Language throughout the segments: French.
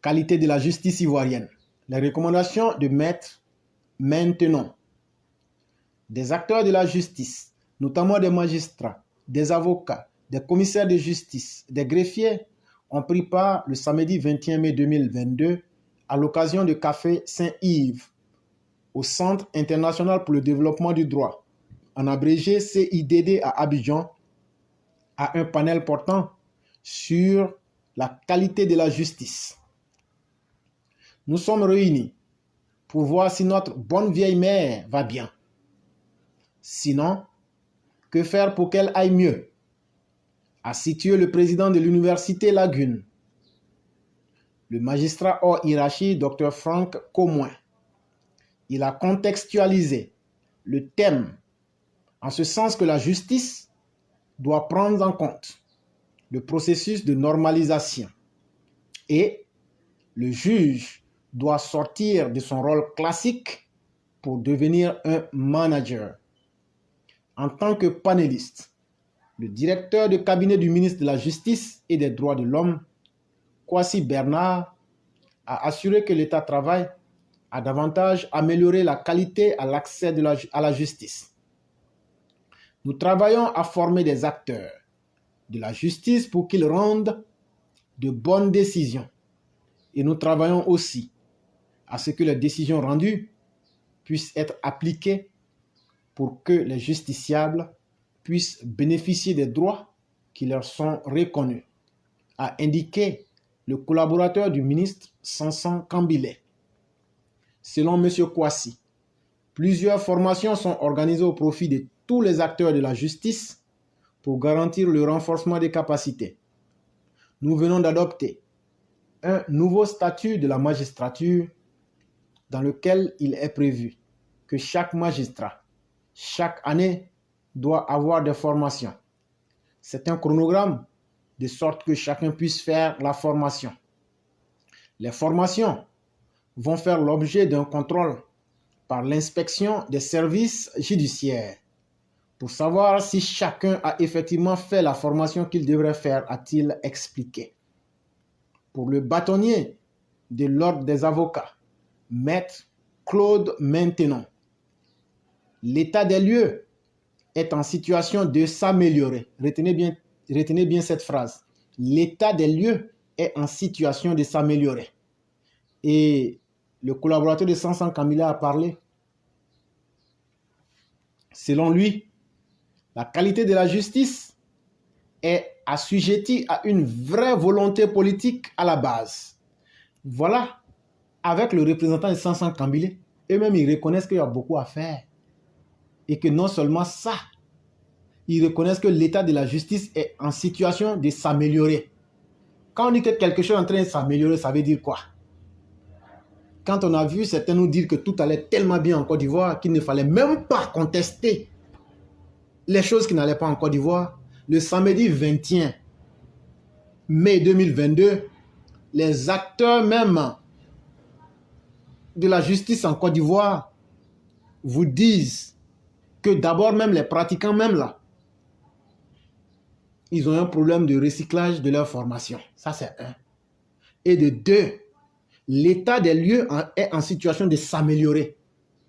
Qualité de la justice ivoirienne. Les recommandations de Maître Maintenon. Des acteurs de la justice, notamment des magistrats, des avocats, des commissaires de justice, des greffiers, ont pris part le samedi 21 mai 2022 à l'occasion de Café Saint-Yves au Centre international pour le développement du droit, en abrégé CIDD à Abidjan, à un panel portant sur la qualité de la justice. Nous sommes réunis pour voir si notre bonne vieille mère va bien. Sinon, que faire pour qu'elle aille mieux? A situé le président de l'université Lagune, le magistrat hors hiérarchie, Dr Franck Comouin. Il a contextualisé le thème en ce sens que la justice doit prendre en compte le processus de normalisation et le juge doit sortir de son rôle classique pour devenir un manager. En tant que panéliste, le directeur de cabinet du ministre de la Justice et des Droits de l'Homme, Kwasi Bernard, a assuré que l'État travaille à davantage améliorer la qualité à l'accès à la justice. Nous travaillons à former des acteurs de la justice pour qu'ils rendent de bonnes décisions. Et nous travaillons aussi à ce que les décisions rendues puissent être appliquées pour que les justiciables puissent bénéficier des droits qui leur sont reconnus, a indiqué le collaborateur du ministre Sanson Kambilé. Selon M. Kwasi, plusieurs formations sont organisées au profit de tous les acteurs de la justice pour garantir le renforcement des capacités. Nous venons d'adopter un nouveau statut de la magistrature dans lequel il est prévu que chaque magistrat, chaque année, doit avoir des formations. C'est un chronogramme de sorte que chacun puisse faire la formation. Les formations vont faire l'objet d'un contrôle par l'inspection des services judiciaires pour savoir si chacun a effectivement fait la formation qu'il devrait faire, a-t-il expliqué. Pour le bâtonnier de l'ordre des avocats, Maître Claude Maintenon, l'état des lieux est en situation de s'améliorer. Retenez bien cette phrase. L'état des lieux est en situation de s'améliorer. Et le collaborateur de Sanson Kambilé a parlé. Selon lui, la qualité de la justice est assujettie à une vraie volonté politique à la base. Voilà, avec le représentant de Sanson Kambilé, eux-mêmes ils reconnaissent qu'il y a beaucoup à faire. Et que non seulement ça, ils reconnaissent que l'état de la justice est en situation de s'améliorer. Quand on dit que quelque chose est en train de s'améliorer, ça veut dire quoi? Quand on a vu certains nous dire que tout allait tellement bien en Côte d'Ivoire qu'il ne fallait même pas contester les choses qui n'allaient pas en Côte d'Ivoire, le samedi 21 mai 2022, les acteurs même de la justice en Côte d'Ivoire vous disent que d'abord même les pratiquants même là, ils ont un problème de recyclage de leur formation. Ça c'est un. Et de deux, l'état des lieux est en situation de s'améliorer.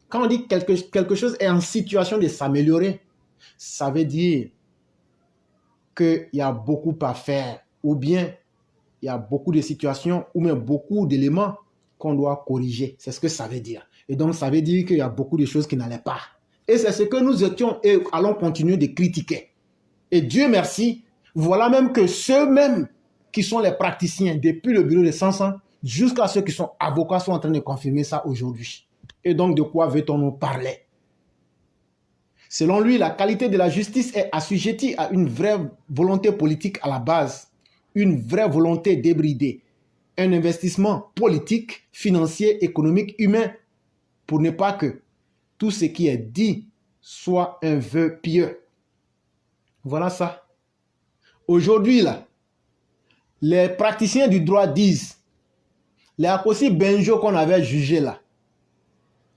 Quand on dit quelque chose est en situation de s'améliorer, ça veut dire qu'il y a beaucoup à faire ou bien il y a beaucoup de situations ou même beaucoup d'éléments qu'on doit corriger. C'est ce que ça veut dire. Et donc ça veut dire qu'il y a beaucoup de choses qui n'allaient pas. Et c'est ce que nous étions et allons continuer de critiquer. Et Dieu merci, voilà même que ceux-mêmes qui sont les praticiens depuis le bureau de Sanson jusqu'à ceux qui sont avocats sont en train de confirmer ça aujourd'hui. Et donc de quoi veut-on nous parler? Selon lui, la qualité de la justice est assujettie à une vraie volonté politique à la base, une vraie volonté débrider, un investissement politique, financier, économique, humain, pour ne pas que tout ce qui est dit soit un vœu pieux. Voilà ça. Aujourd'hui, là, les praticiens du droit disent, les Akosi Benjo qu'on avait jugé là,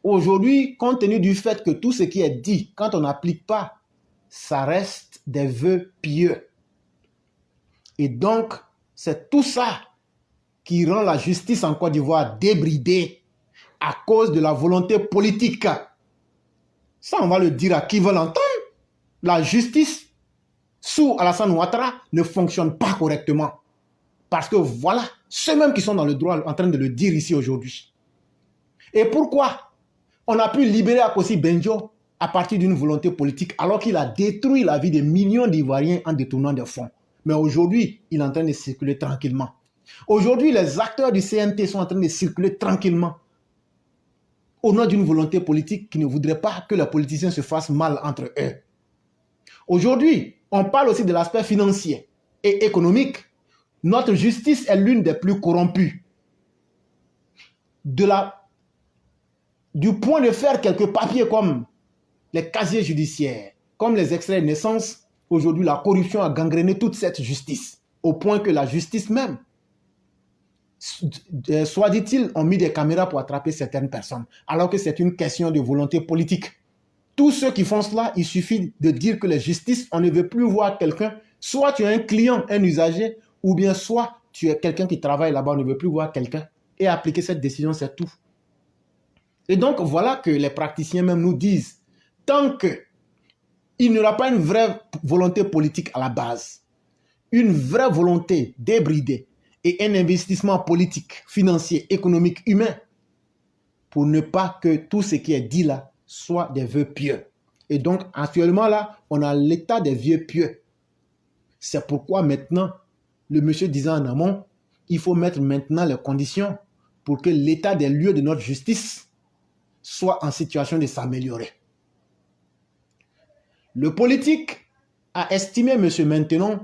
aujourd'hui, compte tenu du fait que tout ce qui est dit, quand on n'applique pas, ça reste des vœux pieux. Et donc, c'est tout ça qui rend la justice en Côte d'Ivoire débridée à cause de la volonté politique. Ça, on va le dire à qui veut l'entendre. La justice sous Alassane Ouattara ne fonctionne pas correctement. Parce que voilà, ceux-mêmes qui sont dans le droit en train de le dire ici aujourd'hui. Et pourquoi on a pu libérer Akossi Benjo à partir d'une volonté politique alors qu'il a détruit la vie de millions d'Ivoiriens en détournant des fonds. Mais aujourd'hui, il est en train de circuler tranquillement. Aujourd'hui, les acteurs du CNT sont en train de circuler tranquillement au nom d'une volonté politique qui ne voudrait pas que les politiciens se fassent mal entre eux. Aujourd'hui, on parle aussi de l'aspect financier et économique. Notre justice est l'une des plus corrompues. Du point de faire quelques papiers comme les casiers judiciaires, comme les extraits de naissance, aujourd'hui la corruption a gangréné toute cette justice, au point que la justice même, soit dit-il, ont mis des caméras pour attraper certaines personnes, alors que c'est une question de volonté politique. Tous ceux qui font cela, il suffit de dire que la justice, on ne veut plus voir quelqu'un, soit tu es un client, un usager, ou bien soit tu es quelqu'un qui travaille là-bas, on ne veut plus voir quelqu'un, et appliquer cette décision, c'est tout. Et donc, voilà que les praticiens même nous disent, tant qu'il n'y aura pas une vraie volonté politique à la base, une vraie volonté débridée et un investissement politique, financier, économique, humain, pour ne pas que tout ce qui est dit là soit des vœux pieux. Et donc, actuellement là, on a l'état des vœux pieux. C'est pourquoi maintenant, le monsieur disait en amont, il faut mettre maintenant les conditions pour que l'état des lieux de notre justice soit en situation de s'améliorer. Le politique a estimé, M. Maintenon,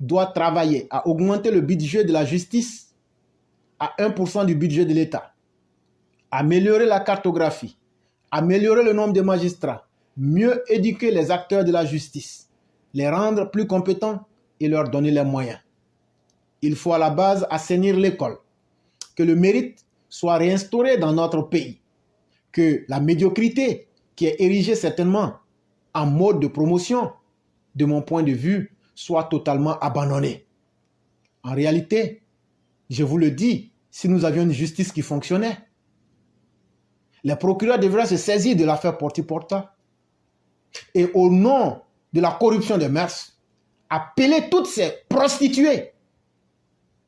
doit travailler à augmenter le budget de la justice à 1% du budget de l'État, améliorer la cartographie, améliorer le nombre de magistrats, mieux éduquer les acteurs de la justice, les rendre plus compétents et leur donner les moyens. Il faut à la base assainir l'école, que le mérite soit réinstauré dans notre pays, que la médiocrité qui est érigée certainement en mode de promotion, de mon point de vue, soit totalement abandonnée. En réalité, je vous le dis, si nous avions une justice qui fonctionnait, les procureurs devraient se saisir de l'affaire Porti-Porta et au nom de la corruption des mœurs, appeler toutes ces prostituées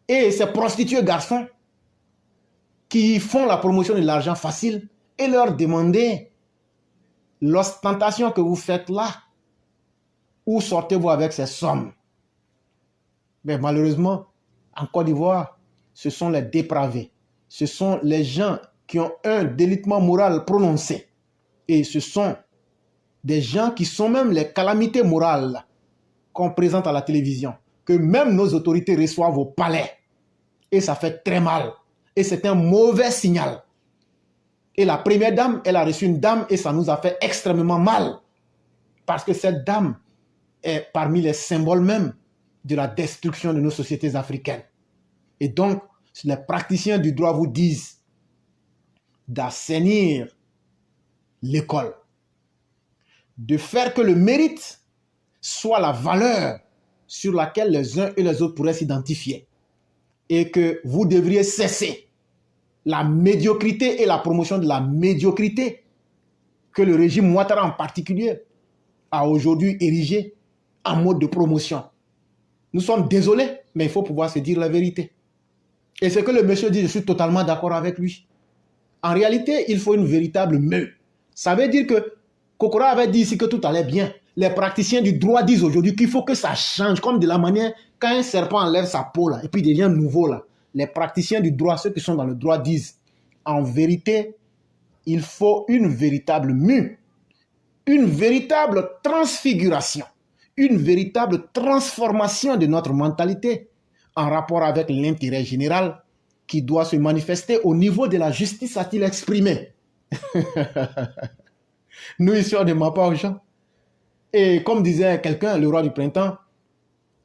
et ces prostitués garçons qui font la promotion de l'argent facile et leur demander l'ostentation que vous faites là, où sortez-vous avec ces sommes? Mais malheureusement, en Côte d'Ivoire, ce sont les dépravés. Ce sont les gens qui ont un délitement moral prononcé. Et ce sont des gens qui sont même les calamités morales qu'on présente à la télévision, que même nos autorités reçoivent au palais. Et ça fait très mal. Et c'est un mauvais signal. Et la première dame, elle a reçu une dame et ça nous a fait extrêmement mal. Parce que cette dame est parmi les symboles même de la destruction de nos sociétés africaines. Et donc, les praticiens du droit vous disent d'assainir l'école, de faire que le mérite soit la valeur sur laquelle les uns et les autres pourraient s'identifier. Et que vous devriez cesser la médiocrité et la promotion de la médiocrité que le régime Ouattara en particulier a aujourd'hui érigé en mode de promotion. Nous sommes désolés, mais il faut pouvoir se dire la vérité. Et ce que le monsieur dit, je suis totalement d'accord avec lui. En réalité, il faut une véritable meule. Ça veut dire que Kokora avait dit ici que tout allait bien. Les praticiens du droit disent aujourd'hui qu'il faut que ça change, comme de la manière, quand un serpent enlève sa peau là, et puis devient nouveau là. Les praticiens du droit, ceux qui sont dans le droit disent, en vérité, il faut une véritable mue, une véritable transfiguration, une véritable transformation de notre mentalité en rapport avec l'intérêt général qui doit se manifester au niveau de la justice, a-t-il exprimé. Nous ici, on ne ment pas aux gens. Et comme disait quelqu'un, le roi du printemps,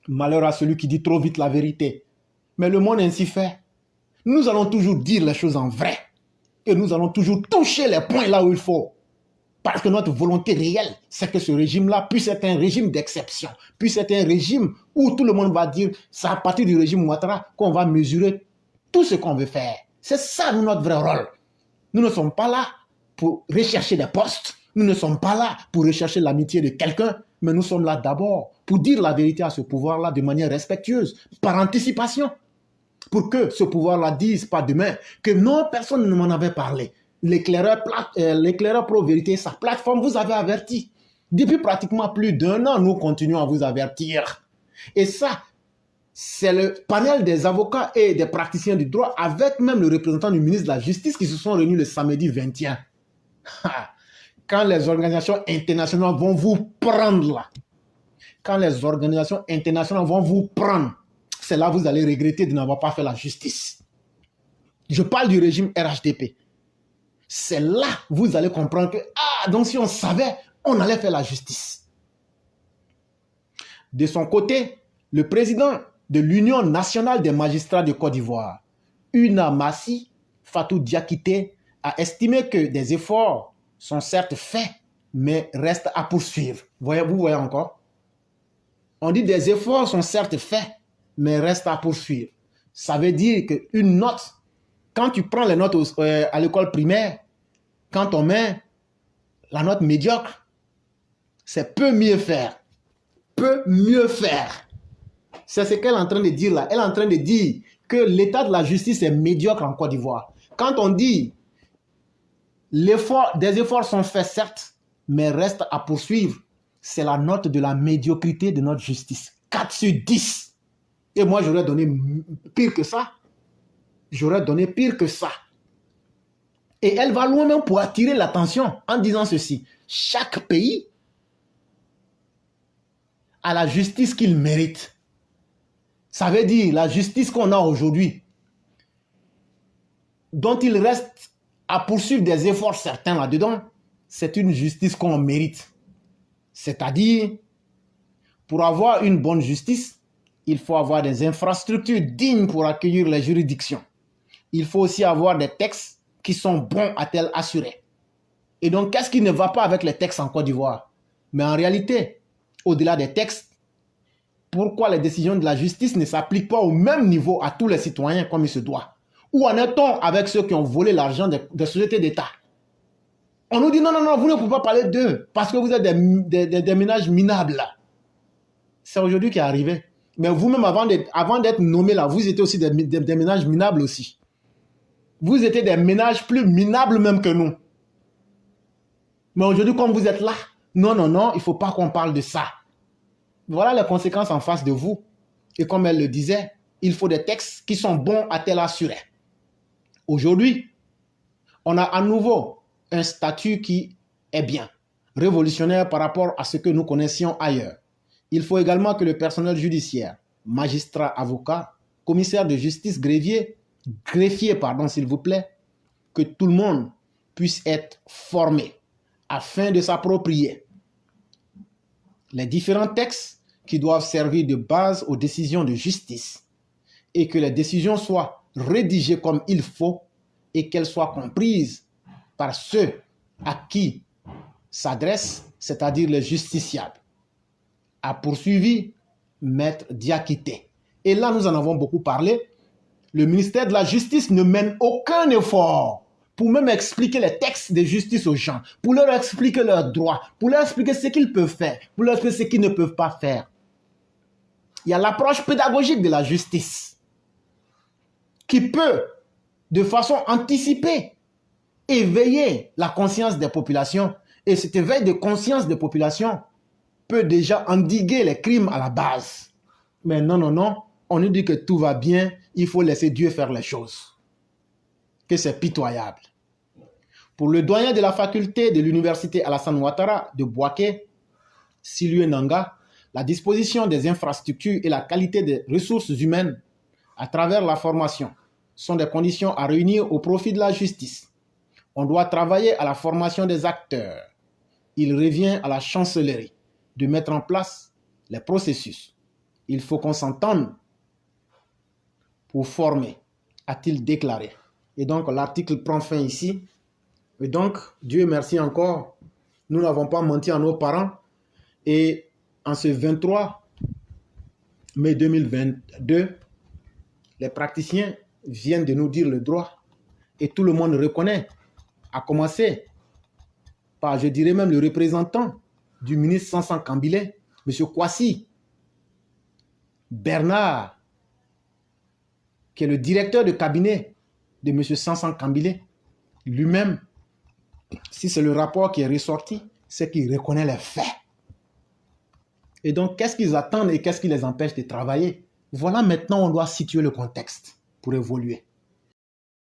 malheur à celui qui dit trop vite la vérité. Mais le monde ainsi fait. Nous allons toujours dire les choses en vrai. Et nous allons toujours toucher les points là où il faut. Parce que notre volonté réelle, c'est que ce régime-là puisse être un régime d'exception, puisse être un régime où tout le monde va dire, c'est à partir du régime Ouattara qu'on va mesurer tout ce qu'on veut faire. C'est ça notre vrai rôle. Nous ne sommes pas là pour rechercher des postes. Nous ne sommes pas là pour rechercher l'amitié de quelqu'un, mais nous sommes là d'abord pour dire la vérité à ce pouvoir-là de manière respectueuse, par anticipation, pour que ce pouvoir-là dise pas demain que non, personne ne m'en avait parlé. L'éclaireur pro-vérité, sa plateforme vous avait averti. Depuis pratiquement plus d'1 an, nous continuons à vous avertir. Et ça, c'est le panel des avocats et des praticiens du droit avec même le représentant du ministre de la Justice qui se sont réunis le samedi 21. Quand les organisations internationales vont vous prendre là, quand les organisations internationales vont vous prendre, c'est là que vous allez regretter de n'avoir pas fait la justice. Je parle du régime RHDP. C'est là que vous allez comprendre que, donc si on savait, on allait faire la justice. De son côté, le président de l'Union nationale des magistrats de Côte d'Ivoire, UNAMASI, Fatou Diakité, a estimé que des efforts sont certes faits, mais restent à poursuivre. Vous voyez encore? On dit des efforts sont certes faits, mais restent à poursuivre. Ça veut dire qu'une note, quand tu prends les notes à l'école primaire, quand on met la note médiocre, c'est peu mieux faire. Peu mieux faire. C'est ce qu'elle est en train de dire là. Elle est en train de dire que l'état de la justice est médiocre en Côte d'Ivoire. Quand on dit des efforts sont faits certes, mais restent à poursuivre, c'est la note de la médiocrité de notre justice. 4 sur 10. Et moi, j'aurais donné pire que ça. J'aurais donné pire que ça. Et elle va loin même pour attirer l'attention en disant ceci. Chaque pays a la justice qu'il mérite. Ça veut dire la justice qu'on a aujourd'hui, dont il reste à poursuivre des efforts certains là-dedans, c'est une justice qu'on mérite. C'est-à-dire, pour avoir une bonne justice, il faut avoir des infrastructures dignes pour accueillir les juridictions. Il faut aussi avoir des textes qui sont bons à tel assuré. Et donc, qu'est-ce qui ne va pas avec les textes en Côte d'Ivoire? Mais en réalité, au-delà des textes, pourquoi les décisions de la justice ne s'appliquent pas au même niveau à tous les citoyens comme il se doit? Où en est-on avec ceux qui ont volé l'argent des sociétés d'État? On nous dit non, non, non, vous ne pouvez pas parler d'eux parce que vous êtes des ménages minables là. C'est aujourd'hui qui est arrivé. Mais vous-même, avant d'être nommé là, vous étiez aussi des ménages minables aussi. Vous étiez des ménages plus minables même que nous. Mais aujourd'hui, comme vous êtes là, non, non, non, il ne faut pas qu'on parle de ça. Voilà les conséquences en face de vous. Et comme elle le disait, il faut des textes qui sont bons à tel assuré. Aujourd'hui, on a à nouveau un statut qui est bien, révolutionnaire par rapport à ce que nous connaissions ailleurs. Il faut également que le personnel judiciaire, magistrats, avocats, commissaires de justice, greffiers, s'il vous plaît, que tout le monde puisse être formé afin de s'approprier les différents textes qui doivent servir de base aux décisions de justice et que les décisions soient rédigées comme il faut et qu'elles soient comprises par ceux à qui s'adressent, c'est-à-dire les justiciables. A poursuivi Maître Diakité. Et là, nous en avons beaucoup parlé. Le ministère de la Justice ne mène aucun effort pour même expliquer les textes de justice aux gens, pour leur expliquer leurs droits, pour leur expliquer ce qu'ils peuvent faire, pour leur expliquer ce qu'ils ne peuvent pas faire. Il y a l'approche pédagogique de la justice qui peut, de façon anticipée, éveiller la conscience des populations. Et cet éveil de conscience des populations peut déjà endiguer les crimes à la base. Mais non, non, non, on nous dit que tout va bien, il faut laisser Dieu faire les choses. Que c'est pitoyable. Pour le doyen de la faculté de l'université Alassane Ouattara de Bouaké, Silue Nanga, la disposition des infrastructures et la qualité des ressources humaines à travers la formation sont des conditions à réunir au profit de la justice. On doit travailler à la formation des acteurs. Il revient à la chancellerie de mettre en place les processus. Il faut qu'on s'entende pour former, a-t-il déclaré. Et donc, l'article prend fin ici. Et donc, Dieu merci encore, nous n'avons pas menti à nos parents. Et en ce 23 mai 2022, les praticiens viennent de nous dire le droit. Et tout le monde reconnaît, à commencer par, je dirais même, le représentant du ministre Sansan Kambilé, M. Kwasi Bernard, qui est le directeur de cabinet de M. Sansan Kambilé, lui-même, si c'est le rapport qui est ressorti, c'est qu'il reconnaît les faits. Et donc, qu'est-ce qu'ils attendent et qu'est-ce qui les empêche de travailler? Voilà, maintenant, on doit situer le contexte pour évoluer.